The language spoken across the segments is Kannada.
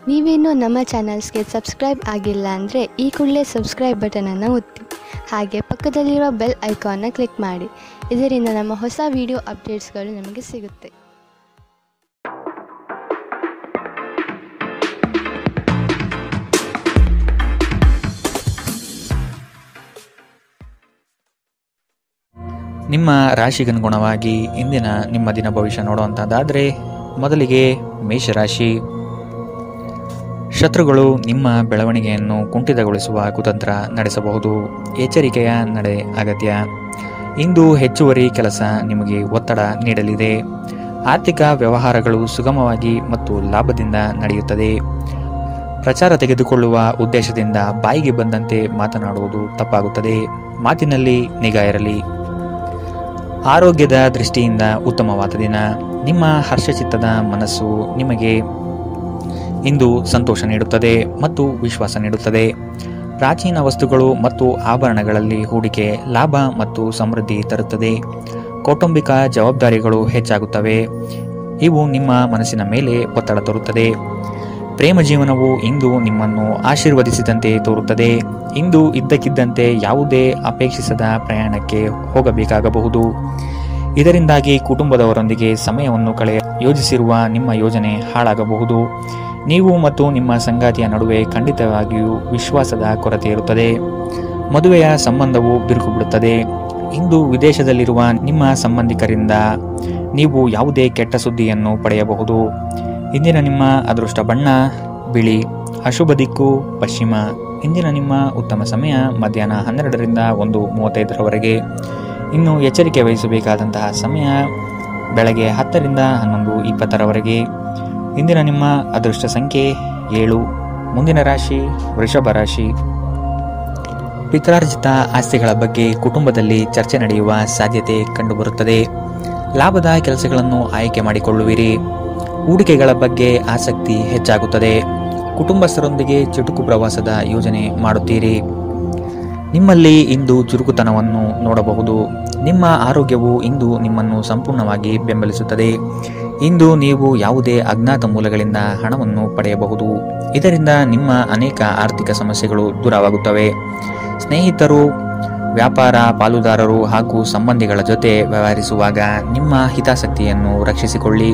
ನೀವೇನೂ ನಮ್ಮ ಚಾನಲ್ಸ್ಗೆ ಸಬ್ಸ್ಕ್ರೈಬ್ ಆಗಿಲ್ಲ ಅಂದರೆ ಈ ಕೂಡಲೇ ಸಬ್ಸ್ಕ್ರೈಬ್ ಬಟನನ್ನು ಒತ್ತಿ. ಹಾಗೆ ಪಕ್ಕದಲ್ಲಿರುವ ಬೆಲ್ ಐಕಾನ್ನ ಕ್ಲಿಕ್ ಮಾಡಿ. ಇದರಿಂದ ನಮ್ಮ ಹೊಸ ವಿಡಿಯೋ ಅಪ್ಡೇಟ್ಸ್ಗಳು ನಿಮಗೆ ಸಿಗುತ್ತೆ. ನಿಮ್ಮ ರಾಶಿಗನುಗುಣವಾಗಿ ಇಂದಿನ ನಿಮ್ಮ ದಿನ ಭವಿಷ್ಯ ನೋಡುವಂಥದ್ದಾದರೆ ಮೊದಲಿಗೆ ಮೇಷರಾಶಿ. ಶತ್ರುಗಳು ನಿಮ್ಮ ಬೆಳವಣಿಗೆಯನ್ನು ಕುಂಠಿತಗೊಳಿಸುವ ಕುತಂತ್ರ ನಡೆಸಬಹುದು. ಎಚ್ಚರಿಕೆಯ ನಡೆ ಅಗತ್ಯ. ಇಂದು ಹೆಚ್ಚುವರಿ ಕೆಲಸ ನಿಮಗೆ ಒತ್ತಡ ನೀಡಲಿದೆ. ಆರ್ಥಿಕ ವ್ಯವಹಾರಗಳು ಸುಗಮವಾಗಿ ಮತ್ತು ಲಾಭದಿಂದ ನಡೆಯುತ್ತದೆ. ಪ್ರಚಾರ ತೆಗೆದುಕೊಳ್ಳುವ ಉದ್ದೇಶದಿಂದ ಬಾಯಿಗೆ ಬಂದಂತೆ ಮಾತನಾಡುವುದು ತಪ್ಪಾಗುತ್ತದೆ. ಮಾತಿನಲ್ಲಿ ನಿಗಾ ಇರಲಿ. ಆರೋಗ್ಯದ ದೃಷ್ಟಿಯಿಂದ ಉತ್ತಮವಾದ ದಿನ. ನಿಮ್ಮ ಹರ್ಷಚಿತ್ತದ ಮನಸ್ಸು ನಿಮಗೆ ಇಂದು ಸಂತೋಷ ನೀಡುತ್ತದೆ ಮತ್ತು ವಿಶ್ವಾಸ ನೀಡುತ್ತದೆ. ಪ್ರಾಚೀನ ವಸ್ತುಗಳು ಮತ್ತು ಆಭರಣಗಳಲ್ಲಿ ಹೂಡಿಕೆ ಲಾಭ ಮತ್ತು ಸಮೃದ್ಧಿ ತರುತ್ತದೆ. ಕೌಟುಂಬಿಕ ಜವಾಬ್ದಾರಿಗಳು ಹೆಚ್ಚಾಗುತ್ತವೆ. ಇವು ನಿಮ್ಮ ಮನಸ್ಸಿನ ಮೇಲೆ ಒತ್ತಡ ತರುತ್ತದೆ. ಪ್ರೇಮ ಜೀವನವು ಇಂದು ನಿಮ್ಮನ್ನು ಆಶೀರ್ವದಿಸಿದಂತೆ ತೋರುತ್ತದೆ. ಇಂದು ಇದ್ದಕ್ಕಿದ್ದಂತೆ ಯಾವುದೇ ಅಪೇಕ್ಷಿಸದ ಪ್ರಯಾಣಕ್ಕೆ ಹೋಗಬೇಕಾಗಬಹುದು. ಇದರಿಂದಾಗಿ ಕುಟುಂಬದವರೊಂದಿಗೆ ಸಮಯವನ್ನು ಯೋಜಿಸಿರುವ ನಿಮ್ಮ ಯೋಜನೆ ಹಾಳಾಗಬಹುದು. ನೀವು ಮತ್ತು ನಿಮ್ಮ ಸಂಗಾತಿಯ ನಡುವೆ ಖಂಡಿತವಾಗಿಯೂ ವಿಶ್ವಾಸದ ಕೊರತೆ ಇರುತ್ತದೆ. ಮದುವೆಯ ಸಂಬಂಧವು ಬಿರುಕು ಬಿಡುತ್ತದೆ. ಇಂದು ವಿದೇಶದಲ್ಲಿರುವ ನಿಮ್ಮ ಸಂಬಂಧಿಕರಿಂದ ನೀವು ಯಾವುದೇ ಕೆಟ್ಟ ಸುದ್ದಿಯನ್ನು ಪಡೆಯಬಹುದು. ಇಂದಿನ ನಿಮ್ಮ ಅದೃಷ್ಟ ಬಣ್ಣ ಬಿಳಿ. ಅಶುಭ ದಿಕ್ಕು ಪಶ್ಚಿಮ. ಇಂದಿನ ನಿಮ್ಮ ಉತ್ತಮ ಸಮಯ ಮಧ್ಯಾಹ್ನ 12ರಿಂದ 1:35ರವರೆಗೆ. ಇನ್ನು ಎಚ್ಚರಿಕೆ ವಹಿಸಬೇಕಾದಂತಹ ಸಮಯ ಬೆಳಗ್ಗೆ 10ರಿಂದ 11:20ರವರೆಗೆ. ಇಂದಿನ ನಿಮ್ಮ ಅದೃಷ್ಟ ಸಂಖ್ಯೆ 7. ಮುಂದಿನ ರಾಶಿ ವೃಷಭ ರಾಶಿ. ಪಿತ್ರಾರ್ಜಿತ ಆಸ್ತಿಗಳ ಬಗ್ಗೆ ಕುಟುಂಬದಲ್ಲಿ ಚರ್ಚೆ ನಡೆಯುವ ಸಾಧ್ಯತೆ ಕಂಡುಬರುತ್ತದೆ. ಲಾಭದ ಕೆಲಸಗಳನ್ನು ಆಯ್ಕೆ ಮಾಡಿಕೊಳ್ಳುವಿರಿ. ಹೂಡಿಕೆಗಳ ಬಗ್ಗೆ ಆಸಕ್ತಿ ಹೆಚ್ಚಾಗುತ್ತದೆ. ಕುಟುಂಬಸ್ಥರೊಂದಿಗೆ ಚುಟುಕು ಪ್ರವಾಸದ ಯೋಜನೆ ಮಾಡುತ್ತೀರಿ. ನಿಮ್ಮಲ್ಲಿ ಇಂದು ಚುರುಕುತನವನ್ನು ನೋಡಬಹುದು. ನಿಮ್ಮ ಆರೋಗ್ಯವು ಇಂದು ನಿಮ್ಮನ್ನು ಸಂಪೂರ್ಣವಾಗಿ ಬೆಂಬಲಿಸುತ್ತದೆ. ಇಂದು ನೀವು ಯಾವುದೇ ಅಜ್ಞಾತ ಮೂಲಗಳಿಂದ ಹಣವನ್ನು ಪಡೆಯಬಹುದು. ಇದರಿಂದ ನಿಮ್ಮ ಅನೇಕ ಆರ್ಥಿಕ ಸಮಸ್ಯೆಗಳು ದೂರವಾಗುತ್ತವೆ. ಸ್ನೇಹಿತರು, ವ್ಯಾಪಾರ ಪಾಲುದಾರರು ಹಾಗೂ ಸಂಬಂಧಿಗಳ ಜೊತೆ ವ್ಯವಹರಿಸುವಾಗ ನಿಮ್ಮ ಹಿತಾಸಕ್ತಿಯನ್ನು ರಕ್ಷಿಸಿಕೊಳ್ಳಿ.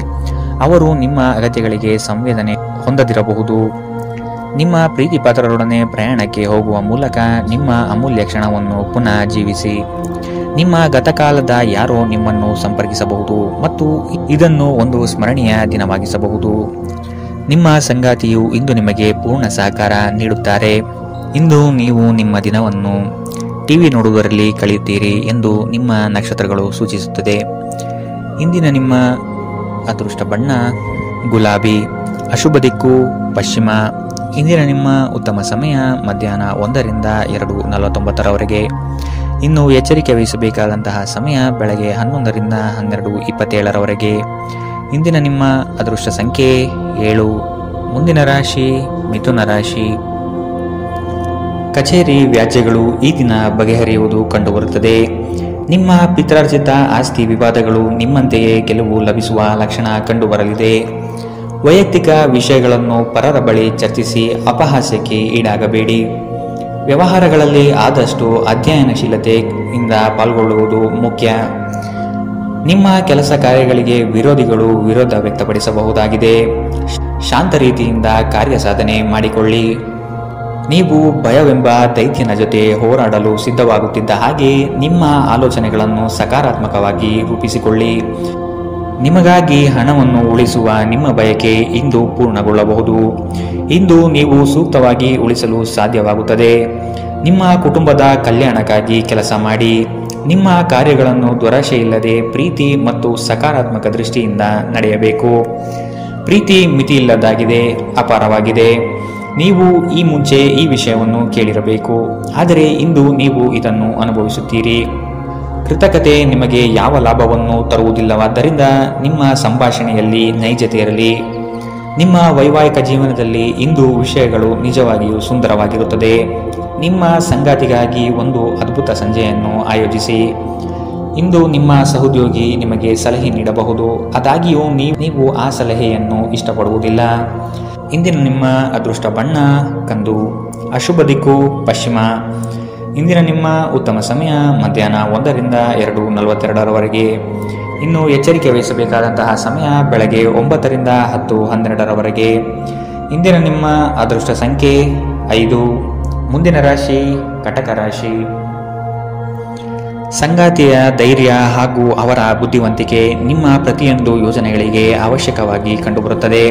ಅವರು ನಿಮ್ಮ ಅಗತ್ಯಗಳಿಗೆ ಸಂವೇದನೆ ಹೊಂದದಿರಬಹುದು. ನಿಮ್ಮ ಪ್ರೀತಿ ಪಾತ್ರರೊಡನೆ ಪ್ರಯಾಣಕ್ಕೆ ಹೋಗುವ ಮೂಲಕ ನಿಮ್ಮ ಅಮೂಲ್ಯ ಕ್ಷಣವನ್ನು ಪುನಃ ಜೀವಿಸಿ. ನಿಮ್ಮ ಗತಕಾಲದ ಯಾರೋ ನಿಮ್ಮನ್ನು ಸಂಪರ್ಕಿಸಬಹುದು ಮತ್ತು ಇದನ್ನು ಒಂದು ಸ್ಮರಣೀಯ ದಿನವಾಗಿಸಬಹುದು. ನಿಮ್ಮ ಸಂಗಾತಿಯು ಇಂದು ನಿಮಗೆ ಪೂರ್ಣ ಸಹಕಾರ ನೀಡುತ್ತಾರೆ. ಇಂದು ನೀವು ನಿಮ್ಮ ದಿನವನ್ನು ಟಿವಿ ನೋಡುವುದರಲ್ಲಿ ಕಳೆಯುತ್ತೀರಿ ಎಂದು ನಿಮ್ಮ ನಕ್ಷತ್ರಗಳು ಸೂಚಿಸುತ್ತದೆ. ಇಂದಿನ ನಿಮ್ಮ ಅದೃಷ್ಟ ಬಣ್ಣ ಗುಲಾಬಿ. ಅಶುಭ ದಿಕ್ಕು ಪಶ್ಚಿಮ. ಇಂದಿನ ನಿಮ್ಮ ಉತ್ತಮ ಸಮಯ ಮಧ್ಯಾಹ್ನ 1ರಿಂದ 2:49ರವರೆಗೆ. ಇನ್ನು ಎಚ್ಚರಿಕೆ ವಹಿಸಬೇಕಾದಂತಹ ಸಮಯ ಬೆಳಗ್ಗೆ 11ರಿಂದ 12:27ರವರೆಗೆ. ಇಂದಿನ ನಿಮ್ಮ ಅದೃಷ್ಟ ಸಂಖ್ಯೆ 7. ಮುಂದಿನ ರಾಶಿ ಮಿಥುನ ರಾಶಿ. ಕಚೇರಿ ವ್ಯಾಜ್ಯಗಳು ಈ ದಿನ ಬಗೆಹರಿಯುವುದು ಕಂಡುಬರುತ್ತದೆ. ನಿಮ್ಮ ಪಿತ್ರಾರ್ಜಿತ ಆಸ್ತಿ ವಿವಾದಗಳು ನಿಮ್ಮಂತೆಯೇ ಗೆಲುವು ಲಭಿಸುವ ಲಕ್ಷಣ ಕಂಡುಬರಲಿದೆ. ವೈಯಕ್ತಿಕ ವಿಷಯಗಳನ್ನು ಪರರ ಬಳಿ ಚರ್ಚಿಸಿ ಅಪಹಾಸ್ಯಕ್ಕೆ ಈಡಾಗಬೇಡಿ. ವ್ಯವಹಾರಗಳಲ್ಲಿ ಆದಷ್ಟು ಅಧ್ಯಯನಶೀಲತೆಯಿಂದ ಪಾಲ್ಗೊಳ್ಳುವುದು ಮುಖ್ಯ. ನಿಮ್ಮ ಕೆಲಸ ಕಾರ್ಯಗಳಿಗೆ ವಿರೋಧಿಗಳು ವಿರೋಧ ವ್ಯಕ್ತಪಡಿಸಬಹುದಾಗಿದೆ. ಶಾಂತ ರೀತಿಯಿಂದ ಕಾರ್ಯ ಸಾಧನೆ ಮಾಡಿಕೊಳ್ಳಿ. ನೀವು ಭಯವೆಂಬ ದೈತ್ಯನ ಜೊತೆ ಹೋರಾಡಲು ಸಿದ್ಧವಾಗುತ್ತಿದ್ದ ಹಾಗೆ ನಿಮ್ಮ ಆಲೋಚನೆಗಳನ್ನು ಸಕಾರಾತ್ಮಕವಾಗಿ ರೂಪಿಸಿಕೊಳ್ಳಿ. ನಿಮಗಾಗಿ ಹಣವನ್ನು ಉಳಿಸುವ ನಿಮ್ಮ ಬಯಕೆ ಇಂದು ಪೂರ್ಣಗೊಳ್ಳಬಹುದು. ಇಂದು ನೀವು ಸೂಕ್ತವಾಗಿ ಉಳಿಸಲು ಸಾಧ್ಯವಾಗುತ್ತದೆ. ನಿಮ್ಮ ಕುಟುಂಬದ ಕಲ್ಯಾಣಕ್ಕಾಗಿ ಕೆಲಸ ಮಾಡಿ. ನಿಮ್ಮ ಕಾರ್ಯಗಳನ್ನು ದುರಾಶೆಯಿಲ್ಲದೆ ಪ್ರೀತಿ ಮತ್ತು ಸಕಾರಾತ್ಮಕ ದೃಷ್ಟಿಯಿಂದ ನಡೆಯಬೇಕು. ಪ್ರೀತಿ ಮಿತಿಯಿಲ್ಲದಾಗಿದೆ, ಅಪಾರವಾಗಿದೆ. ನೀವು ಈ ಮುಂಚೆ ಈ ವಿಷಯವನ್ನು ಕೇಳಿರಬೇಕು, ಆದರೆ ಇಂದು ನೀವು ಇದನ್ನು ಅನುಭವಿಸುತ್ತೀರಿ. ಕೃತಕತೆ ನಿಮಗೆ ಯಾವ ಲಾಭವನ್ನು ತರುವುದಿಲ್ಲವಾದ್ದರಿಂದ ನಿಮ್ಮ ಸಂಭಾಷಣೆಯಲ್ಲಿ ನೈಜತೆ ಇರಲಿ. ನಿಮ್ಮ ವೈವಾಹಿಕ ಜೀವನದಲ್ಲಿ ಇಂದು ವಿಷಯಗಳು ನಿಜವಾಗಿಯೂ ಸುಂದರವಾಗಿರುತ್ತದೆ. ನಿಮ್ಮ ಸಂಗಾತಿಗಾಗಿ ಒಂದು ಅದ್ಭುತ ಸಂಜೆಯನ್ನು ಆಯೋಜಿಸಿ. ಇಂದು ನಿಮ್ಮ ಸಹೋದ್ಯೋಗಿ ನಿಮಗೆ ಸಲಹೆ ನೀಡಬಹುದು, ಆದಾಗ್ಯೂ ನೀವು ಆ ಸಲಹೆಯನ್ನು ಇಷ್ಟಪಡುವುದಿಲ್ಲ. ಇಂದಿನ ನಿಮ್ಮ ಅದೃಷ್ಟ ಬಣ್ಣ ಕಂದು. ಅಶುಭ ದಿಕ್ಕು ಪಶ್ಚಿಮ. ಇಂದಿನ ನಿಮ್ಮ ಉತ್ತಮ ಸಮಯ ಮಧ್ಯಾಹ್ನ 1ರಿಂದ 2:42 ಇನ್ನು ಎಚ್ಚರಿಕೆ ವಹಿಸಬೇಕಾದಂತಹ ಸಮಯ ಬೆಳಗ್ಗೆ 9ರಿಂದ 10:12 ಇಂದಿನ ನಿಮ್ಮ ಅದೃಷ್ಟ ಸಂಖ್ಯೆ 5. ಮುಂದಿನ ರಾಶಿ ಕಟಕ ರಾಶಿ. ಸಂಗಾತಿಯ ಧೈರ್ಯ ಹಾಗೂ ಅವರ ಬುದ್ಧಿವಂತಿಕೆ ನಿಮ್ಮ ಪ್ರತಿಯೊಂದು ಯೋಜನೆಗಳಿಗೆ ಅವಶ್ಯಕವಾಗಿ ಕಂಡುಬರುತ್ತದೆ.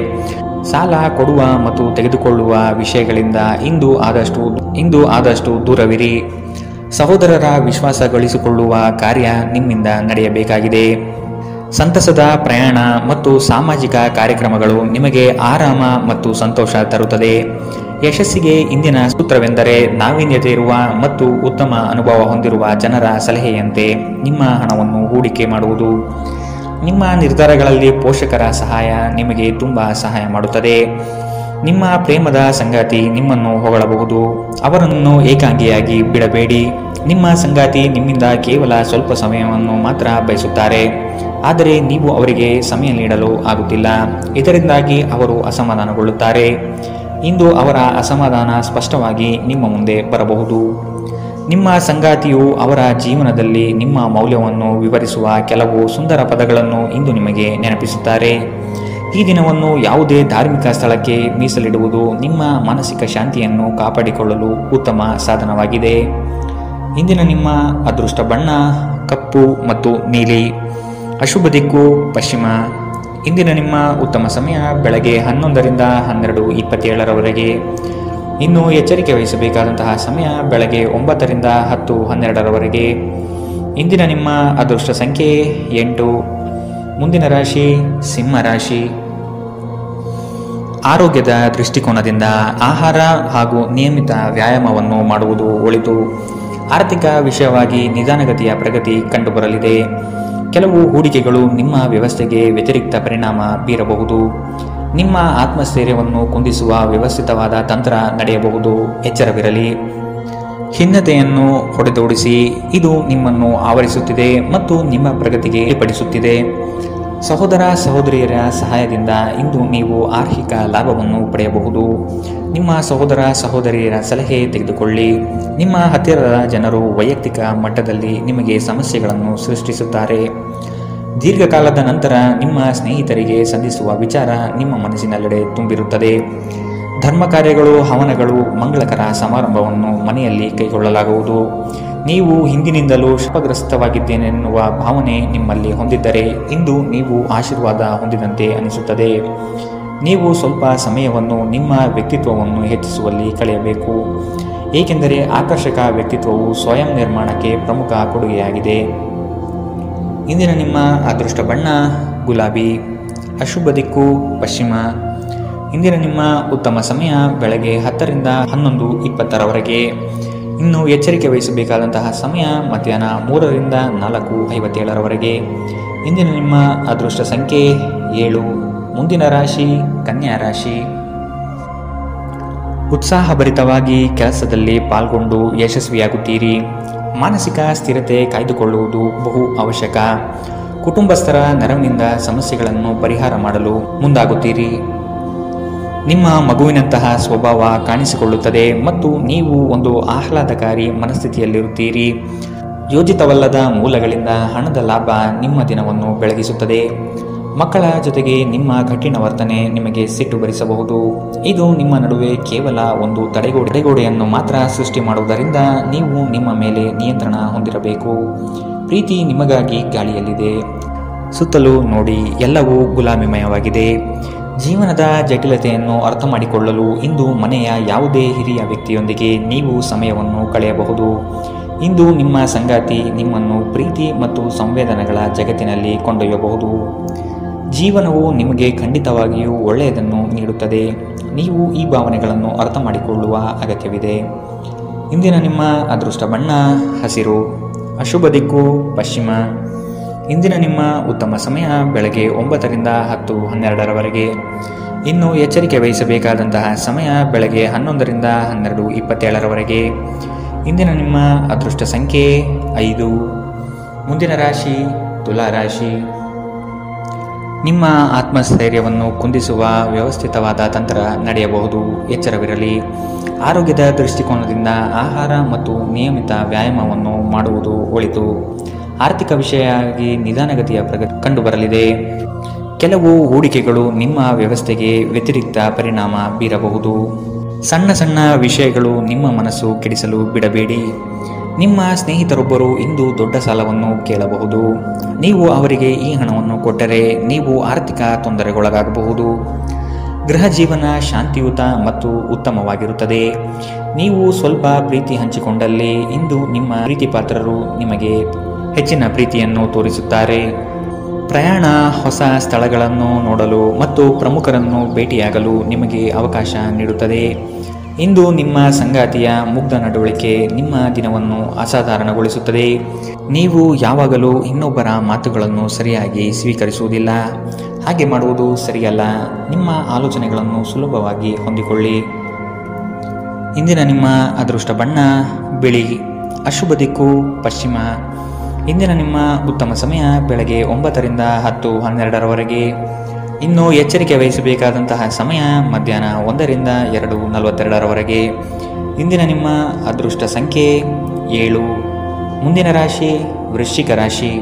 ಸಾಲ ಕೊಡುವ ಮತ್ತು ತೆಗೆದುಕೊಳ್ಳುವ ವಿಷಯಗಳಿಂದ ಇಂದು ಆದಷ್ಟು ದೂರವಿರಿ. ಸಹೋದರರ ವಿಶ್ವಾಸ ಗಳಿಸಿಕೊಳ್ಳುವ ಕಾರ್ಯ ನಿಮ್ಮಿಂದ ನಡೆಯಬೇಕಾಗಿದೆ. ಸಂತಸದ ಪ್ರಯಾಣ ಮತ್ತು ಸಾಮಾಜಿಕ ಕಾರ್ಯಕ್ರಮಗಳು ನಿಮಗೆ ಆರಾಮ ಮತ್ತು ಸಂತೋಷ ತರುತ್ತದೆ. ಯಶಸ್ಸಿಗೆ ಇಂದಿನ ಸೂತ್ರವೆಂದರೆ ನಾವೀನ್ಯತೆ ಇರುವ ಮತ್ತು ಉತ್ತಮ ಅನುಭವ ಹೊಂದಿರುವ ಜನರ ಸಲಹೆಯಂತೆ ನಿಮ್ಮ ಹಣವನ್ನು ಹೂಡಿಕೆ ಮಾಡುವುದು. ನಿಮ್ಮ ನಿರ್ಧಾರಗಳಲ್ಲಿ ಪೋಷಕರ ಸಹಾಯ ನಿಮಗೆ ತುಂಬ ಸಹಾಯ ಮಾಡುತ್ತದೆ. ನಿಮ್ಮ ಪ್ರೇಮದ ಸಂಗಾತಿ ನಿಮ್ಮನ್ನು ಹೊಗಳಬಹುದು. ಅವರನ್ನು ಏಕಾಂಗಿಯಾಗಿ ಬಿಡಬೇಡಿ. ನಿಮ್ಮ ಸಂಗಾತಿ ನಿಮ್ಮಿಂದ ಕೇವಲ ಸ್ವಲ್ಪ ಸಮಯವನ್ನು ಮಾತ್ರ ಬಯಸುತ್ತಾರೆ, ಆದರೆ ನೀವು ಅವರಿಗೆ ಸಮಯ ನೀಡಲು ಆಗುತ್ತಿಲ್ಲ. ಇದರಿಂದಾಗಿ ಅವರು ಅಸಮಾಧಾನಗೊಳ್ಳುತ್ತಾರೆ. ಇಂದು ಅವರ ಅಸಮಾಧಾನ ಸ್ಪಷ್ಟವಾಗಿ ನಿಮ್ಮ ಮುಂದೆ ಬರಬಹುದು. ನಿಮ್ಮ ಸಂಗಾತಿಯು ಅವರ ಜೀವನದಲ್ಲಿ ನಿಮ್ಮ ಮೌಲ್ಯವನ್ನು ವಿವರಿಸುವ ಕೆಲವು ಸುಂದರ ಪದಗಳನ್ನು ಇಂದು ನಿಮಗೆ ನೆನಪಿಸುತ್ತಾರೆ. ಈ ದಿನವನ್ನು ಯಾವುದೇ ಧಾರ್ಮಿಕ ಸ್ಥಳಕ್ಕೆ ಮೀಸಲಿಡುವುದು ನಿಮ್ಮ ಮಾನಸಿಕ ಶಾಂತಿಯನ್ನು ಕಾಪಾಡಿಕೊಳ್ಳಲು ಉತ್ತಮ ಸಾಧನವಾಗಿದೆ. ಇಂದಿನ ನಿಮ್ಮ ಅದೃಷ್ಟ ಬಣ್ಣ ಕಪ್ಪು ಮತ್ತು ನೀಲಿ. ಅಶುಭ ದಿಕ್ಕು ಪಶ್ಚಿಮ. ಇಂದಿನ ನಿಮ್ಮ ಉತ್ತಮ ಸಮಯ ಬೆಳಗ್ಗೆ 11ರಿಂದ 12:27 ಇನ್ನು ಎಚ್ಚರಿಕೆ ವಹಿಸಬೇಕಾದಂತಹ ಸಮಯ ಬೆಳಗ್ಗೆ 9ರಿಂದ 10:12 ಇಂದಿನ ನಿಮ್ಮ ಅದೃಷ್ಟ ಸಂಖ್ಯೆ 8. ಮುಂದಿನ ರಾಶಿ ಸಿಂಹ ರಾಶಿ. ಆರೋಗ್ಯದ ದೃಷ್ಟಿಕೋನದಿಂದ ಆಹಾರ ಹಾಗೂ ನಿಯಮಿತ ವ್ಯಾಯಾಮವನ್ನು ಮಾಡುವುದು ಒಳಿತು. ಆರ್ಥಿಕ ವಿಷಯವಾಗಿ ನಿಧಾನಗತಿಯ ಪ್ರಗತಿ ಕಂಡುಬರಲಿದೆ. ಕೆಲವು ಹೂಡಿಕೆಗಳು ನಿಮ್ಮ ವ್ಯವಸ್ಥೆಗೆ ವ್ಯತಿರಿಕ್ತ ಪರಿಣಾಮ ಬೀರಬಹುದು. ನಿಮ್ಮ ಆತ್ಮಸ್ಥೈರ್ಯವನ್ನು ಕುಂದಿಸುವ ವ್ಯವಸ್ಥಿತವಾದ ತಂತ್ರ ನಡೆಯಬಹುದು. ಎಚ್ಚರವಿರಲಿ. ಖಿನ್ನತೆಯನ್ನು ಹೊಡೆದೋಡಿಸಿ. ಇದು ನಿಮ್ಮನ್ನು ಆವರಿಸುತ್ತಿದೆ ಮತ್ತು ನಿಮ್ಮ ಪ್ರಗತಿಗೆ ಅಡ್ಡಿಪಡಿಸುತ್ತಿದೆ. ಸಹೋದರ ಸಹೋದರಿಯರ ಸಹಾಯದಿಂದ ಇಂದು ನೀವು ಆರ್ಥಿಕ ಲಾಭವನ್ನು ಪಡೆಯಬಹುದು. ನಿಮ್ಮ ಸಹೋದರ ಸಹೋದರಿಯರ ಸಲಹೆ ತೆಗೆದುಕೊಳ್ಳಿ. ನಿಮ್ಮ ಹತ್ತಿರದ ಜನರು ವೈಯಕ್ತಿಕ ಮಟ್ಟದಲ್ಲಿ ನಿಮಗೆ ಸಮಸ್ಯೆಗಳನ್ನು ಸೃಷ್ಟಿಸುತ್ತಾರೆ. ದೀರ್ಘಕಾಲದ ನಂತರ ನಿಮ್ಮ ಸ್ನೇಹಿತರಿಗೆ ಸಂಧಿಸುವ ವಿಚಾರ ನಿಮ್ಮ ಮನಸ್ಸಿನೆಲ್ಲೆಡೆ ತುಂಬಿರುತ್ತದೆ. ಧರ್ಮ ಕಾರ್ಯಗಳು, ಹವನಗಳು, ಮಂಗಳಕರ ಸಮಾರಂಭವನ್ನು ಮನೆಯಲ್ಲಿ ಕೈಗೊಳ್ಳಲಾಗುವುದು. ನೀವು ಹಿಂದಿನಿಂದಲೂ ಶಾಪಗ್ರಸ್ತವಾಗಿದ್ದೇನೆನ್ನುವ ಭಾವನೆ ನಿಮ್ಮಲ್ಲಿ ಹೊಂದಿದ್ದರೆ ಇಂದು ನೀವು ಆಶೀರ್ವಾದ ಹೊಂದಿದಂತೆ ಅನಿಸುತ್ತದೆ. ನೀವು ಸ್ವಲ್ಪ ಸಮಯವನ್ನು ನಿಮ್ಮ ವ್ಯಕ್ತಿತ್ವವನ್ನು ಹೆಚ್ಚಿಸುವಲ್ಲಿ ಕಳೆಯಬೇಕು, ಏಕೆಂದರೆ ಆಕರ್ಷಕ ವ್ಯಕ್ತಿತ್ವವು ಸ್ವಯಂ ನಿರ್ಮಾಣಕ್ಕೆ ಪ್ರಮುಖ ಕೊಡುಗೆಯಾಗಿದೆ. ಇಂದಿನ ನಿಮ್ಮ ಅದೃಷ್ಟ ಬಣ್ಣ ಗುಲಾಬಿ. ಅಶುಭ ದಿಕ್ಕು ಪಶ್ಚಿಮ. ಇಂದಿನ ನಿಮ್ಮ ಉತ್ತಮ ಸಮಯ ಬೆಳಗ್ಗೆ 10ರಿಂದ 11:20 ಇನ್ನು ಎಚ್ಚರಿಕೆ ವಹಿಸಬೇಕಾದಂತಹ ಸಮಯ ಮಧ್ಯಾಹ್ನ 3ರಿಂದ 4:57 ಇಂದಿನ ನಿಮ್ಮ ಅದೃಷ್ಟ ಸಂಖ್ಯೆ 7. ಮುಂದಿನ ರಾಶಿ ಕನ್ಯಾ ರಾಶಿ. ಉತ್ಸಾಹಭರಿತವಾಗಿ ಕೆಲಸದಲ್ಲಿ ಪಾಲ್ಗೊಂಡು ಯಶಸ್ವಿಯಾಗುತ್ತೀರಿ. ಮಾನಸಿಕ ಸ್ಥಿರತೆ ಕಾಯ್ದುಕೊಳ್ಳುವುದು ಬಹು ಅವಶ್ಯಕ. ಕುಟುಂಬಸ್ಥರ ನೆರವಿನಿಂದ ಸಮಸ್ಯೆಗಳನ್ನು ಪರಿಹಾರ ಮಾಡಲು ಮುಂದಾಗುತ್ತೀರಿ. ನಿಮ್ಮ ಮಗುವಿನಂತಹ ಸ್ವಭಾವ ಕಾಣಿಸಿಕೊಳ್ಳುತ್ತದೆ ಮತ್ತು ನೀವು ಒಂದು ಆಹ್ಲಾದಕಾರಿ ಮನಸ್ಥಿತಿಯಲ್ಲಿರುತ್ತೀರಿ. ಯೋಜಿತವಲ್ಲದ ಮೂಲಗಳಿಂದ ಹಣದ ಲಾಭ ನಿಮ್ಮ ದಿನವನ್ನು ಬೆಳಗಿಸುತ್ತದೆ. ಮಕ್ಕಳ ಜೊತೆಗೆ ನಿಮ್ಮ ಕಠಿಣ ವರ್ತನೆ ನಿಮಗೆ ಸಿಟ್ಟು ಬರಿಸಬಹುದು. ಇದು ನಿಮ್ಮ ನಡುವೆ ಕೇವಲ ಒಂದು ತಡೆಗೋಡೆಯನ್ನು ಮಾತ್ರ ಸೃಷ್ಟಿ ಮಾಡುವುದರಿಂದ ನೀವು ನಿಮ್ಮ ಮೇಲೆ ನಿಯಂತ್ರಣ ಹೊಂದಿರಬೇಕು. ಪ್ರೀತಿ ನಿಮಗಾಗಿ ಗಾಳಿಯಲ್ಲಿದೆ. ಸುತ್ತಲೂ ನೋಡಿ, ಎಲ್ಲವೂ ಗುಲಾಮಿಮಯವಾಗಿದೆ. ಜೀವನದ ಜಟಿಲತೆಯನ್ನು ಅರ್ಥ ಮಾಡಿಕೊಳ್ಳಲು ಇಂದು ಮನೆಯ ಯಾವುದೇ ಹಿರಿಯ ವ್ಯಕ್ತಿಯೊಂದಿಗೆ ನೀವು ಸಮಯವನ್ನು ಕಳೆಯಬಹುದು. ಇಂದು ನಿಮ್ಮ ಸಂಗಾತಿ ನಿಮ್ಮನ್ನು ಪ್ರೀತಿ ಮತ್ತು ಸಂವೇದನೆಗಳ ಜಗತ್ತಿನಲ್ಲಿ ಕೊಂಡೊಯ್ಯಬಹುದು. ಜೀವನವು ನಿಮಗೆ ಖಂಡಿತವಾಗಿಯೂ ಒಳ್ಳೆಯದನ್ನು ನೀಡುತ್ತದೆ. ನೀವು ಈ ಭಾವನೆಗಳನ್ನು ಅರ್ಥ ಮಾಡಿಕೊಳ್ಳುವ ಅಗತ್ಯವಿದೆ. ಇಂದಿನ ನಿಮ್ಮ ಅದೃಷ್ಟ ಬಣ್ಣ ಹಸಿರು. ಅಶುಭ ದಿಕ್ಕು ಪಶ್ಚಿಮ. ಇಂದಿನ ನಿಮ್ಮ ಉತ್ತಮ ಸಮಯ ಬೆಳಗ್ಗೆ 9ರಿಂದ 10:12 ಇನ್ನು ಎಚ್ಚರಿಕೆ ವಹಿಸಬೇಕಾದಂತಹ ಸಮಯ ಬೆಳಗ್ಗೆ 11ರಿಂದ 12:27 ಇಂದಿನ ನಿಮ್ಮ ಅದೃಷ್ಟ ಸಂಖ್ಯೆ 5. ಮುಂದಿನ ರಾಶಿ ತುಲಾ ರಾಶಿ. ನಿಮ್ಮ ಆತ್ಮಸ್ಥೈರ್ಯವನ್ನು ಕುಂದಿಸುವ ವ್ಯವಸ್ಥಿತವಾದ ತಂತ್ರ ನಡೆಯಬಹುದು. ಎಚ್ಚರವಿರಲಿ. ಆರೋಗ್ಯದ ದೃಷ್ಟಿಕೋನದಿಂದ ಆಹಾರ ಮತ್ತು ನಿಯಮಿತ ವ್ಯಾಯಾಮವನ್ನು ಮಾಡುವುದು ಒಳಿತು. ಆರ್ಥಿಕ ವಿಷಯವಾಗಿ ನಿಧಾನಗತಿಯ ಪ್ರಗತಿ ಕಂಡುಬರಲಿದೆ. ಕೆಲವು ಹೂಡಿಕೆಗಳು ನಿಮ್ಮ ವ್ಯವಸ್ಥೆಗೆ ವ್ಯತಿರಿಕ್ತ ಪರಿಣಾಮ ಬೀರಬಹುದು. ಸಣ್ಣ ಸಣ್ಣ ವಿಷಯಗಳು ನಿಮ್ಮ ಮನಸ್ಸು ಕೆಡಿಸಲು ಬಿಡಬೇಡಿ. ನಿಮ್ಮ ಸ್ನೇಹಿತರೊಬ್ಬರು ಇಂದು ದೊಡ್ಡ ಸಾಲವನ್ನು ಕೇಳಬಹುದು. ನೀವು ಅವರಿಗೆ ಈ ಹಣವನ್ನು ಕೊಟ್ಟರೆ ನೀವು ಆರ್ಥಿಕ ತೊಂದರೆಗೊಳಗಾಗಬಹುದು. ಗೃಹ ಜೀವನ ಶಾಂತಿಯುತ ಮತ್ತು ಉತ್ತಮವಾಗಿರುತ್ತದೆ. ನೀವು ಸ್ವಲ್ಪ ಪ್ರೀತಿ ಹಂಚಿಕೊಂಡಲ್ಲಿ ಇಂದು ನಿಮ್ಮ ಪ್ರೀತಿಪಾತ್ರರು ನಿಮಗೆ ಹೆಚ್ಚಿನ ಪ್ರೀತಿಯನ್ನು ತೋರಿಸುತ್ತಾರೆ. ಪ್ರಯಾಣ, ಹೊಸ ಸ್ಥಳಗಳನ್ನು ನೋಡಲು ಮತ್ತು ಪ್ರಮುಖರನ್ನು ಭೇಟಿಯಾಗಲು ನಿಮಗೆ ಅವಕಾಶ ನೀಡುತ್ತದೆ. ಇಂದು ನಿಮ್ಮ ಸಂಗಾತಿಯ ಮುಗ್ಧ ನಡವಳಿಕೆ ನಿಮ್ಮ ದಿನವನ್ನು ಅಸಾಧಾರಣಗೊಳಿಸುತ್ತದೆ. ನೀವು ಯಾವಾಗಲೂ ಇನ್ನೊಬ್ಬರ ಮಾತುಗಳನ್ನು ಸರಿಯಾಗಿ ಸ್ವೀಕರಿಸುವುದಿಲ್ಲ. ಹಾಗೆ ಮಾಡುವುದು ಸರಿಯಲ್ಲ. ನಿಮ್ಮ ಆಲೋಚನೆಗಳನ್ನು ಸುಲಭವಾಗಿ ಹೊಂದಿಕೊಳ್ಳಿ. ಇಂದಿನ ನಿಮ್ಮ ಅದೃಷ್ಟ ಬಣ್ಣ ಬಿಳಿ. ಅಶುಭ ದಿಕ್ಕು ಪಶ್ಚಿಮ. ಇಂದಿನ ನಿಮ್ಮ ಉತ್ತಮ ಸಮಯ ಬೆಳಗ್ಗೆ 9 ರಿಂದ 10:12 ಇನ್ನು ಎಚ್ಚರಿಕೆ ವಹಿಸಬೇಕಾದಂತಹ ಸಮಯ ಮಧ್ಯಾಹ್ನ 1 ರಿಂದ 2:42 ಇಂದಿನ ನಿಮ್ಮ ಅದೃಷ್ಟ ಸಂಖ್ಯೆ 7. ಮುಂದಿನ ರಾಶಿ ವೃಶ್ಚಿಕ ರಾಶಿ.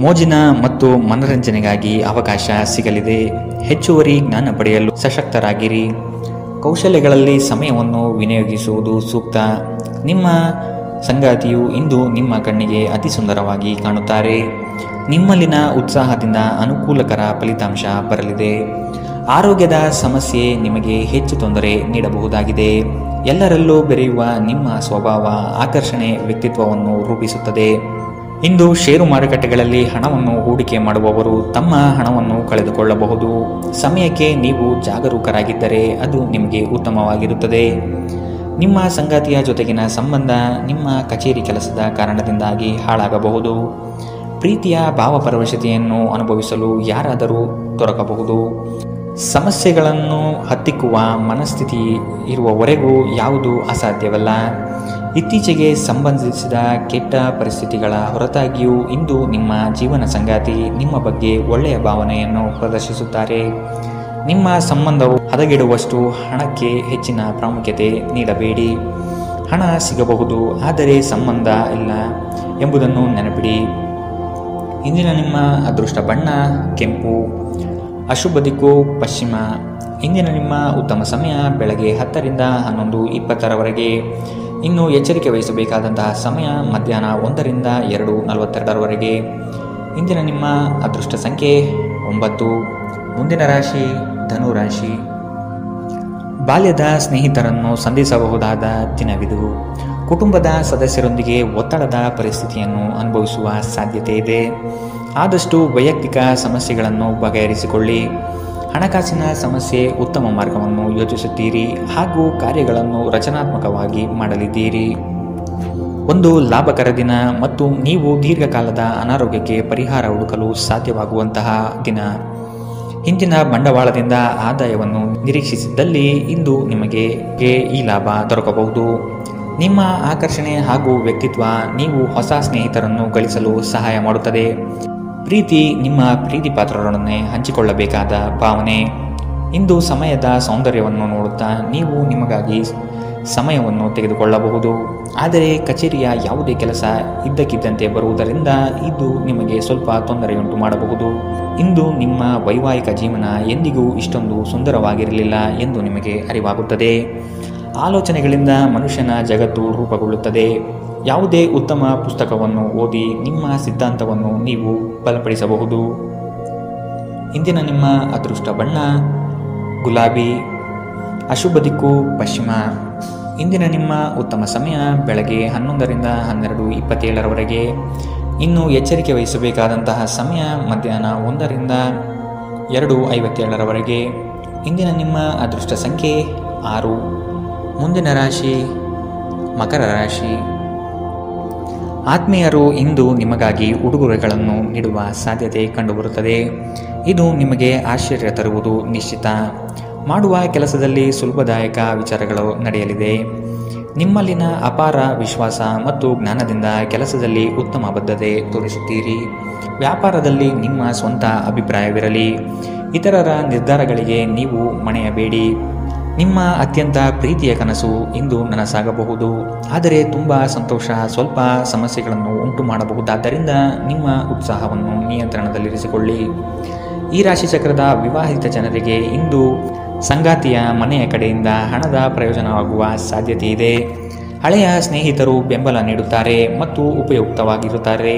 ಮೋಜಿನ ಮತ್ತು ಮನರಂಜನೆಗಾಗಿ ಅವಕಾಶ ಸಿಗಲಿದೆ. ಹೆಚ್ಚುವರಿ ಜ್ಞಾನ ಪಡೆಯಲು ಸಶಕ್ತರಾಗಿರಿ. ಕೌಶಲ್ಯಗಳಲ್ಲಿ ಸಮಯವನ್ನು ವಿನಿಯೋಗಿಸುವುದು ಸೂಕ್ತ. ನಿಮ್ಮ ಸಂಗಾತಿಯು ಇಂದು ನಿಮ್ಮ ಕಣ್ಣಿಗೆ ಅತಿ ಸುಂದರವಾಗಿ ಕಾಣುತ್ತಾರೆ. ನಿಮ್ಮಲ್ಲಿನ ಉತ್ಸಾಹದಿಂದ ಅನುಕೂಲಕರ ಫಲಿತಾಂಶ ಬರಲಿದೆ. ಆರೋಗ್ಯದ ಸಮಸ್ಯೆ ನಿಮಗೆ ಹೆಚ್ಚು ತೊಂದರೆ ನೀಡಬಹುದಾಗಿದೆ. ಎಲ್ಲರಲ್ಲೂ ಬೆರೆಯುವ ನಿಮ್ಮ ಸ್ವಭಾವ ಆಕರ್ಷಣೆ ವ್ಯಕ್ತಿತ್ವವನ್ನು ರೂಪಿಸುತ್ತದೆ. ಇಂದು ಷೇರು ಮಾರುಕಟ್ಟೆಗಳಲ್ಲಿ ಹಣವನ್ನು ಹೂಡಿಕೆ ಮಾಡುವವರು ತಮ್ಮ ಹಣವನ್ನು ಕಳೆದುಕೊಳ್ಳಬಹುದು. ಸಮಯಕ್ಕೆ ನೀವು ಜಾಗರೂಕರಾಗಿದ್ದರೆ ಅದು ನಿಮಗೆ ಉತ್ತಮವಾಗಿರುತ್ತದೆ. ನಿಮ್ಮ ಸಂಗಾತಿಯ ಜೊತೆಗಿನ ಸಂಬಂಧ ನಿಮ್ಮ ಕಚೇರಿ ಕೆಲಸದ ಕಾರಣದಿಂದಾಗಿ ಹಾಳಾಗಬಹುದು. ಪ್ರೀತಿಯ ಭಾವಪರವಶತೆಯನ್ನು ಅನುಭವಿಸಲು ಯಾರಾದರೂ ದೊರಕಬಹುದು. ಸಮಸ್ಯೆಗಳನ್ನು ಹತ್ತಿಕ್ಕುವ ಮನಸ್ಥಿತಿ ಇರುವವರೆಗೂ ಯಾವುದೂ ಅಸಾಧ್ಯವಲ್ಲ. ಇತ್ತೀಚೆಗೆ ಸಂಬಂಧಿಸಿದ ಕೆಟ್ಟ ಪರಿಸ್ಥಿತಿಗಳ ಹೊರತಾಗಿಯೂ ಇಂದು ನಿಮ್ಮ ಜೀವನ ಸಂಗಾತಿ ನಿಮ್ಮ ಬಗ್ಗೆ ಒಳ್ಳೆಯ ಭಾವನೆಯನ್ನು ಪ್ರದರ್ಶಿಸುತ್ತಾರೆ. ನಿಮ್ಮ ಸಂಬಂಧವು ಹದಗೆಡುವಷ್ಟು ಹಣಕ್ಕೆ ಹೆಚ್ಚಿನ ಪ್ರಾಮುಖ್ಯತೆ ನೀಡಬೇಡಿ. ಹಣ ಸಿಗಬಹುದು, ಆದರೆ ಸಂಬಂಧ ಇಲ್ಲ ಎಂಬುದನ್ನು ನೆನಪಿಡಿ. ಇಂದಿನ ನಿಮ್ಮ ಅದೃಷ್ಟ ಬಣ್ಣ ಕೆಂಪು. ಅಶುಭ ದಿಕ್ಕು ಪಶ್ಚಿಮ. ಇಂದಿನ ನಿಮ್ಮ ಉತ್ತಮ ಸಮಯ ಬೆಳಗ್ಗೆ 10 ರಿಂದ 11:20 ಇನ್ನು ಎಚ್ಚರಿಕೆ ವಹಿಸಬೇಕಾದಂತಹ ಸಮಯ ಮಧ್ಯಾಹ್ನ 1 ರಿಂದ 2:42 ಇಂದಿನ ನಿಮ್ಮ ಅದೃಷ್ಟ ಸಂಖ್ಯೆ 9. ಮುಂದಿನ ರಾಶಿ ಧನುರಾಶಿ. ಬಾಲ್ಯದ ಸ್ನೇಹಿತರನ್ನು ಸಂಧಿಸಬಹುದಾದ ದಿನವಿದು. ಕುಟುಂಬದ ಸದಸ್ಯರೊಂದಿಗೆ ಒತ್ತಡದ ಪರಿಸ್ಥಿತಿಯನ್ನು ಅನುಭವಿಸುವ ಸಾಧ್ಯತೆ ಇದೆ. ಆದಷ್ಟು ವೈಯಕ್ತಿಕ ಸಮಸ್ಯೆಗಳನ್ನು ಬಗೆಹರಿಸಿಕೊಳ್ಳಿ. ಹಣಕಾಸಿನ ಸಮಸ್ಯೆ ಉತ್ತಮ ಮಾರ್ಗವನ್ನು ಯೋಚಿಸುತ್ತೀರಿ ಹಾಗೂ ಕಾರ್ಯಗಳನ್ನು ರಚನಾತ್ಮಕವಾಗಿ ಮಾಡಲಿದ್ದೀರಿ. ಒಂದು ಲಾಭಕರ ದಿನ ಮತ್ತು ನೀವು ದೀರ್ಘಕಾಲದ ಅನಾರೋಗ್ಯಕ್ಕೆ ಪರಿಹಾರ ಹುಡುಕಲು ಸಾಧ್ಯವಾಗುವಂತಹ ದಿನ. ಹಿಂದಿನ ಬಂಡವಾಳದಿಂದ ಆದಾಯವನ್ನು ನಿರೀಕ್ಷಿಸಿದ್ದಲ್ಲಿ ಇಂದು ನಿಮಗೆ ಈ ಲಾಭ ದೊರಕಬಹುದು. ನಿಮ್ಮ ಆಕರ್ಷಣೆ ಹಾಗೂ ವ್ಯಕ್ತಿತ್ವ ನೀವು ಹೊಸ ಸ್ನೇಹಿತರನ್ನು ಗಳಿಸಲು ಸಹಾಯ ಮಾಡುತ್ತದೆ. ಪ್ರೀತಿ ನಿಮ್ಮ ಪ್ರೀತಿಪಾತ್ರರೊಡನೆ ಹಂಚಿಕೊಳ್ಳಬೇಕಾದ ಭಾವನೆ. ಇಂದು ಸಮಯದ ಸೌಂದರ್ಯವನ್ನು ನೋಡುತ್ತಾ ನೀವು ನಿಮಗಾಗಿ ಸಮಯವನ್ನು ತೆಗೆದುಕೊಳ್ಳಬಹುದು. ಆದರೆ ಕಚೇರಿಯ ಯಾವುದೇ ಕೆಲಸ ಇದ್ದಕ್ಕಿದ್ದಂತೆ ಬರುವುದರಿಂದ ಇದು ನಿಮಗೆ ಸ್ವಲ್ಪ ತೊಂದರೆಯುಂಟು ಮಾಡಬಹುದು. ಇಂದು ನಿಮ್ಮ ವೈವಾಹಿಕ ಜೀವನ ಎಂದಿಗೂ ಇಷ್ಟೊಂದು ಸುಂದರವಾಗಿರಲಿಲ್ಲ ಎಂದು ನಿಮಗೆ ಅರಿವಾಗುತ್ತದೆ. ಆಲೋಚನೆಗಳಿಂದ ಮನುಷ್ಯನ ಜಗತ್ತು ರೂಪುಗೊಳ್ಳುತ್ತದೆ. ಯಾವುದೇ ಉತ್ತಮ ಪುಸ್ತಕವನ್ನು ಓದಿ ನಿಮ್ಮ ಸಿದ್ಧಾಂತವನ್ನು ನೀವು ಬಲಪಡಿಸಬಹುದು. ಇಂದಿನ ನಿಮ್ಮ ಅದೃಷ್ಟ ಬಣ್ಣ ಗುಲಾಬಿ. ಅಶುಭ ದಿಕ್ಕು ಪಶ್ಚಿಮ. ಇಂದಿನ ನಿಮ್ಮ ಉತ್ತಮ ಸಮಯ ಬೆಳಗ್ಗೆ 11 ರಿಂದ 12:27 ಇನ್ನು ಎಚ್ಚರಿಕೆ ವಹಿಸಬೇಕಾದಂತಹ ಸಮಯ ಮಧ್ಯಾಹ್ನ 1 ರಿಂದ 2:57 ಇಂದಿನ ನಿಮ್ಮ ಅದೃಷ್ಟ ಸಂಖ್ಯೆ 6. ಮುಂದಿನ ರಾಶಿ ಮಕರ ರಾಶಿ. ಆತ್ಮೀಯರು ಇಂದು ನಿಮಗಾಗಿ ಉಡುಗೊರೆಗಳನ್ನು ನೀಡುವ ಸಾಧ್ಯತೆ ಕಂಡುಬರುತ್ತದೆ. ಇದು ನಿಮಗೆ ಆಶ್ಚರ್ಯ ತರುವುದು ನಿಶ್ಚಿತ. ಮಾಡುವ ಕೆಲಸದಲ್ಲಿ ಸುಲಭದಾಯಕ ವಿಚಾರಗಳು ನಡೆಯಲಿದೆ. ನಿಮ್ಮಲ್ಲಿನ ಅಪಾರ ವಿಶ್ವಾಸ ಮತ್ತು ಜ್ಞಾನದಿಂದ ಕೆಲಸದಲ್ಲಿ ಉತ್ತಮ ಬದ್ಧತೆ ತೋರಿಸುತ್ತೀರಿ. ವ್ಯಾಪಾರದಲ್ಲಿ ನಿಮ್ಮ ಸ್ವಂತ ಅಭಿಪ್ರಾಯವಿರಲಿ. ಇತರರ ನಿರ್ಧಾರಗಳಿಗೆ ನೀವು ಮಣೆಯಬೇಡಿ. ನಿಮ್ಮ ಅತ್ಯಂತ ಪ್ರೀತಿಯ ಕನಸು ಇಂದು ನನಸಾಗಬಹುದು. ಆದರೆ ತುಂಬ ಸಂತೋಷ ಸ್ವಲ್ಪ ಸಮಸ್ಯೆಗಳನ್ನು ಉಂಟು ಮಾಡಬಹುದಾದ್ದರಿಂದ ನಿಮ್ಮ ಉತ್ಸಾಹವನ್ನು ನಿಯಂತ್ರಣದಲ್ಲಿರಿಸಿಕೊಳ್ಳಿ. ಈ ರಾಶಿಚಕ್ರದ ವಿವಾಹಿತ ಜನರಿಗೆ ಇಂದು ಸಂಗಾತಿಯ ಮನೆಯ ಕಡೆಯಿಂದ ಹಣದ ಪ್ರಯೋಜನವಾಗುವ ಸಾಧ್ಯತೆ ಇದೆ. ಹಳೆಯ ಸ್ನೇಹಿತರು ಬೆಂಬಲ ನೀಡುತ್ತಾರೆ ಮತ್ತು ಉಪಯುಕ್ತವಾಗಿರುತ್ತಾರೆ.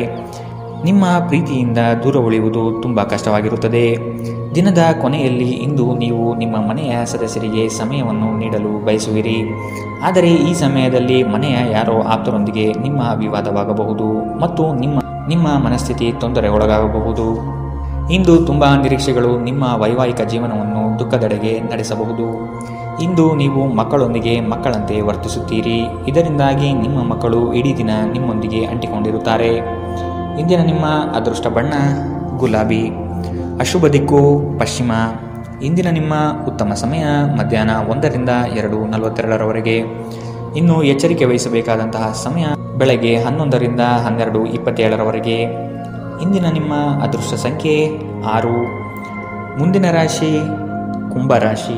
ನಿಮ್ಮ ಪ್ರೀತಿಯಿಂದ ದೂರ ಉಳಿಯುವುದು ತುಂಬ ಕಷ್ಟವಾಗಿರುತ್ತದೆ. ದಿನದ ಕೊನೆಯಲ್ಲಿ ಇಂದು ನೀವು ನಿಮ್ಮ ಮನೆಯ ಸದಸ್ಯರಿಗೆ ಸಮಯವನ್ನು ನೀಡಲು ಬಯಸುವಿರಿ. ಆದರೆ ಈ ಸಮಯದಲ್ಲಿ ಮನೆಯ ಯಾರೋ ಆಪ್ತರೊಂದಿಗೆ ನಿಮ್ಮ ವಿವಾದವಾಗಬಹುದು ಮತ್ತು ನಿಮ್ಮ ಮನಸ್ಥಿತಿ ತೊಂದರೆಗೊಳಗಾಗಬಹುದು. ಇಂದು ತುಂಬ ನಿರೀಕ್ಷೆಗಳು ನಿಮ್ಮ ವೈವಾಹಿಕ ಜೀವನವನ್ನು ದುಃಖದೆಡೆಗೆ ನಡೆಸಬಹುದು. ಇಂದು ನೀವು ಮಕ್ಕಳೊಂದಿಗೆ ಮಕ್ಕಳಂತೆ ವರ್ತಿಸುತ್ತೀರಿ. ಇದರಿಂದಾಗಿ ನಿಮ್ಮ ಮಕ್ಕಳು ಇಡೀ ದಿನ ನಿಮ್ಮೊಂದಿಗೆ ಅಂಟಿಕೊಂಡಿರುತ್ತಾರೆ. ಇಂದಿನ ನಿಮ್ಮ ಅದೃಷ್ಟ ಬಣ್ಣ ಗುಲಾಬಿ. ಅಶುಭ ದಿಕ್ಕು ಪಶ್ಚಿಮ. ಇಂದಿನ ನಿಮ್ಮ ಉತ್ತಮ ಸಮಯ ಮಧ್ಯಾಹ್ನ 1 ರಿಂದ 2:42 ಇನ್ನು ಎಚ್ಚರಿಕೆ ವಹಿಸಬೇಕಾದಂತಹ ಸಮಯ ಬೆಳಗ್ಗೆ 11 ರಿಂದ 12:27 ಇಂದಿನ ನಿಮ್ಮ ಅದೃಷ್ಟ ಸಂಖ್ಯೆ 6. ಮುಂದಿನ ರಾಶಿ ಕುಂಭರಾಶಿ.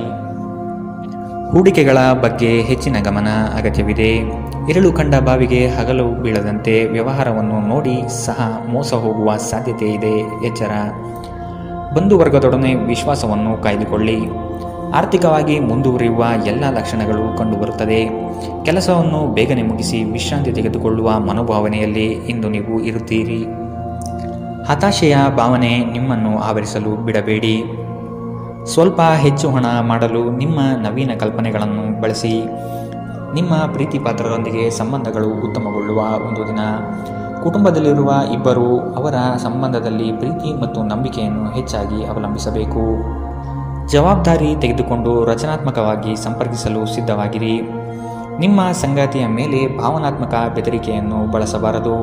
ಹೂಡಿಕೆಗಳ ಬಗ್ಗೆ ಹೆಚ್ಚಿನ ಗಮನ ಅಗತ್ಯವಿದೆ. ಇರಳು ಕಂಡ ಬಾವಿಗೆ ಹಗಲು ಬೀಳದಂತೆ ವ್ಯವಹಾರವನ್ನು ನೋಡಿ ಸಹ ಮೋಸ ಹೋಗುವ ಸಾಧ್ಯತೆ ಇದೆ. ಎಚ್ಚರ. ಬಂಧುವರ್ಗದೊಡನೆ ವಿಶ್ವಾಸವನ್ನು ಕಾಯ್ದುಕೊಳ್ಳಿ. ಆರ್ಥಿಕವಾಗಿ ಮುಂದುವರಿಯುವ ಎಲ್ಲ ಲಕ್ಷಣಗಳು ಕಂಡುಬರುತ್ತದೆ. ಕೆಲಸವನ್ನು ಬೇಗನೆ ಮುಗಿಸಿ ವಿಶ್ರಾಂತಿ ತೆಗೆದುಕೊಳ್ಳುವ ಮನೋಭಾವನೆಯಲ್ಲಿ ಇಂದು ನೀವು ಇರುತ್ತೀರಿ. ಹತಾಶೆಯ ಭಾವನೆ ನಿಮ್ಮನ್ನು ಆವರಿಸಲು ಬಿಡಬೇಡಿ. ಸ್ವಲ್ಪ ಹೆಚ್ಚು ಹಣ ಮಾಡಲು ನಿಮ್ಮ ನವೀನ ಕಲ್ಪನೆಗಳನ್ನು ಬಳಸಿ. ನಿಮ್ಮ ಪ್ರೀತಿ ಪಾತ್ರರೊಂದಿಗೆ ಸಂಬಂಧಗಳು ಉತ್ತಮಗೊಳ್ಳುವ ಒಂದು ದಿನ. ಕುಟುಂಬದಲ್ಲಿರುವ ಇಬ್ಬರು ಅವರ ಸಂಬಂಧದಲ್ಲಿ ಪ್ರೀತಿ ಮತ್ತು ನಂಬಿಕೆಯನ್ನು ಹೆಚ್ಚಾಗಿ ಅವಲಂಬಿಸಬೇಕು. ಜವಾಬ್ದಾರಿ ತೆಗೆದುಕೊಂಡು ರಚನಾತ್ಮಕವಾಗಿ ಸಂಪರ್ಕಿಸಲು ಸಿದ್ಧವಾಗಿರಿ. ನಿಮ್ಮ ಸಂಗಾತಿಯ ಮೇಲೆ ಭಾವನಾತ್ಮಕ ಬೆದರಿಕೆಯನ್ನು ಬಳಸಬಾರದು.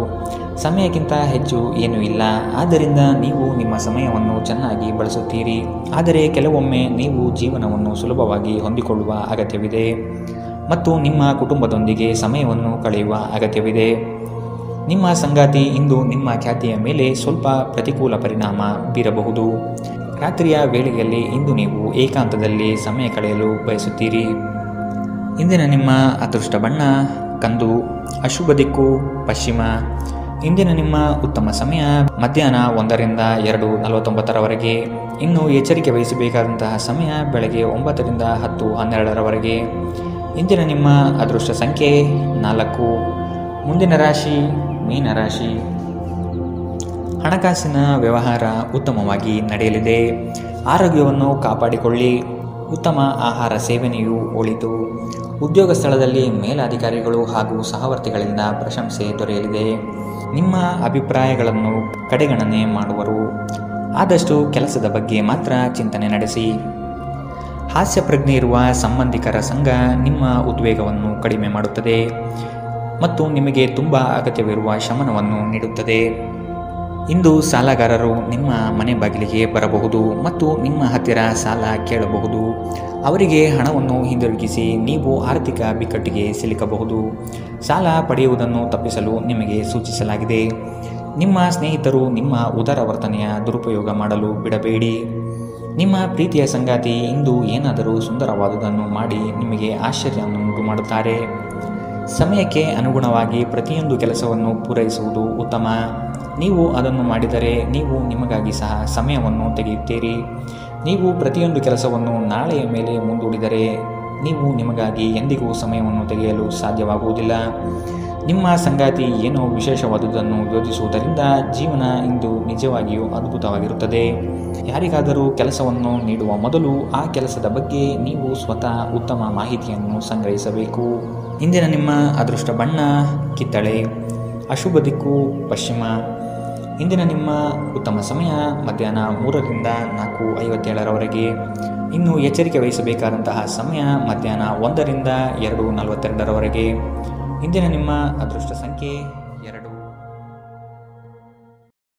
ಸಮಯಕ್ಕಿಂತ ಹೆಚ್ಚು ಏನೂ ಇಲ್ಲ, ಆದ್ದರಿಂದ ನೀವು ನಿಮ್ಮ ಸಮಯವನ್ನು ಚೆನ್ನಾಗಿ ಬಳಸುತ್ತೀರಿ. ಆದರೆ ಕೆಲವೊಮ್ಮೆ ನೀವು ಜೀವನವನ್ನು ಸುಲಭವಾಗಿ ಹೊಂದಿಕೊಳ್ಳುವ ಅಗತ್ಯವಿದೆ ಮತ್ತು ನಿಮ್ಮ ಕುಟುಂಬದೊಂದಿಗೆ ಸಮಯವನ್ನು ಕಳೆಯುವ ಅಗತ್ಯವಿದೆ. ನಿಮ್ಮ ಸಂಗಾತಿ ಇಂದು ನಿಮ್ಮ ಖ್ಯಾತಿಯ ಮೇಲೆ ಸ್ವಲ್ಪ ಪ್ರತಿಕೂಲ ಪರಿಣಾಮ ಬೀರಬಹುದು. ರಾತ್ರಿಯ ವೇಳೆಯಲ್ಲಿ ಇಂದು ನೀವು ಏಕಾಂತದಲ್ಲಿ ಸಮಯ ಕಳೆಯಲು ಬಯಸುತ್ತೀರಿ. ಇಂದಿನ ನಿಮ್ಮ ಅದೃಷ್ಟ ಬಣ್ಣ ಕಂದು. ಅಶುಭ ದಿಕ್ಕು ಪಶ್ಚಿಮ. ಇಂದಿನ ನಿಮ್ಮ ಉತ್ತಮ ಸಮಯ ಮಧ್ಯಾಹ್ನ 1 ರಿಂದ 2:49 ಇನ್ನು ಎಚ್ಚರಿಕೆ ವಹಿಸಬೇಕಾದಂತಹ ಸಮಯ ಬೆಳಗ್ಗೆ 9 ರಿಂದ 10:12 ಇಂದಿನ ನಿಮ್ಮ ಅದೃಷ್ಟ ಸಂಖ್ಯೆ 4. ಮುಂದಿನ ರಾಶಿ ಮೀನರಾಶಿ. ಹಣಕಾಸಿನ ವ್ಯವಹಾರ ಉತ್ತಮವಾಗಿ ನಡೆಯಲಿದೆ. ಆರೋಗ್ಯವನ್ನು ಕಾಪಾಡಿಕೊಳ್ಳಿ. ಉತ್ತಮ ಆಹಾರ ಸೇವನೆಯು ಒಳಿತು. ಉದ್ಯೋಗ ಸ್ಥಳದಲ್ಲಿ ಮೇಲಾಧಿಕಾರಿಗಳು ಹಾಗೂ ಸಹವರ್ತಿಗಳಿಂದ ಪ್ರಶಂಸೆ ದೊರೆಯಲಿದೆ. ನಿಮ್ಮ ಅಭಿಪ್ರಾಯಗಳನ್ನು ಕಡೆಗಣನೆ ಮಾಡುವರು. ಆದಷ್ಟು ಕೆಲಸದ ಬಗ್ಗೆ ಮಾತ್ರ ಚಿಂತನೆ ನಡೆಸಿ. ಹಾಸ್ಯ ಪ್ರಜ್ಞೆ ಇರುವ ಸಂಬಂಧಿಕರ ಸಂಘ ನಿಮ್ಮ ಉದ್ವೇಗವನ್ನು ಕಡಿಮೆ ಮಾಡುತ್ತದೆ ಮತ್ತು ನಿಮಗೆ ತುಂಬ ಅಗತ್ಯವಿರುವ ಶಮನವನ್ನು ನೀಡುತ್ತದೆ. ಇಂದು ಸಾಲಗಾರರು ನಿಮ್ಮ ಮನೆ ಬಾಗಿಲಿಗೆ ಬರಬಹುದು ಮತ್ತು ನಿಮ್ಮ ಹತ್ತಿರ ಸಾಲ ಕೇಳಬಹುದು. ಅವರಿಗೆ ಹಣವನ್ನು ಹಿಂದಿರುಗಿಸಿ ನೀವು ಆರ್ಥಿಕ ಬಿಕ್ಕಟ್ಟಿಗೆ ಸಿಲುಕಬಹುದು. ಸಾಲ ಪಡೆಯುವುದನ್ನು ತಪ್ಪಿಸಲು ನಿಮಗೆ ಸೂಚಿಸಲಾಗಿದೆ. ನಿಮ್ಮ ಸ್ನೇಹಿತರು ನಿಮ್ಮ ಉದಾರ ವರ್ತನೆಯ ದುರುಪಯೋಗ ಮಾಡಲು ಬಿಡಬೇಡಿ. ನಿಮ್ಮ ಪ್ರೀತಿಯ ಸಂಗಾತಿ ಇಂದು ಏನಾದರೂ ಸುಂದರವಾದುದನ್ನು ಮಾಡಿ ನಿಮಗೆ ಆಶ್ಚರ್ಯವನ್ನುಂಟು ಮಾಡುತ್ತಾರೆ. ಸಮಯಕ್ಕೆ ಅನುಗುಣವಾಗಿ ಪ್ರತಿಯೊಂದು ಕೆಲಸವನ್ನು ಪೂರೈಸುವುದು ಉತ್ತಮ. ನೀವು ಅದನ್ನು ಮಾಡಿದರೆ ನೀವು ನಿಮಗಾಗಿ ಸಹ ಸಮಯವನ್ನು ತೆಗೆಯುತ್ತೀರಿ. ನೀವು ಪ್ರತಿಯೊಂದು ಕೆಲಸವನ್ನು ನಾಳೆಯ ಮೇಲೆ ಮುಂದೂಡಿದರೆ ನೀವು ನಿಮಗಾಗಿ ಎಂದಿಗೂ ಸಮಯವನ್ನು ತೆಗೆಯಲು ಸಾಧ್ಯವಾಗುವುದಿಲ್ಲ. ನಿಮ್ಮ ಸಂಗಾತಿ ಏನೋ ವಿಶೇಷವಾದುದನ್ನು ಯೋಜಿಸುವುದರಿಂದ ಜೀವನ ಇಂದು ನಿಜವಾಗಿಯೂ ಅದ್ಭುತವಾಗಿರುತ್ತದೆ. ಯಾರಿಗಾದರೂ ಕೆಲಸವನ್ನು ನೀಡುವ ಮೊದಲು ಆ ಕೆಲಸದ ಬಗ್ಗೆ ನೀವು ಸ್ವತಃ ಉತ್ತಮ ಮಾಹಿತಿಯನ್ನು ಸಂಗ್ರಹಿಸಬೇಕು. ಇಂದಿನ ನಿಮ್ಮ ಅದೃಷ್ಟ ಬಣ್ಣ ಕಿತ್ತಳೆ. ಅಶುಭ ದಿಕ್ಕು ಪಶ್ಚಿಮ. ಇಂದಿನ ನಿಮ್ಮ ಉತ್ತಮ ಸಮಯ ಮಧ್ಯಾಹ್ನ 3 ರಿಂದ 4:57 ಇನ್ನು ಎಚ್ಚರಿಕೆ ವಹಿಸಬೇಕಾದಂತಹ ಸಮಯ ಮಧ್ಯಾಹ್ನ 1 ರಿಂದ 2:42 ಇಂದಿನ ನಿಮ್ಮ ಅದೃಷ್ಟ ಸಂಖ್ಯೆ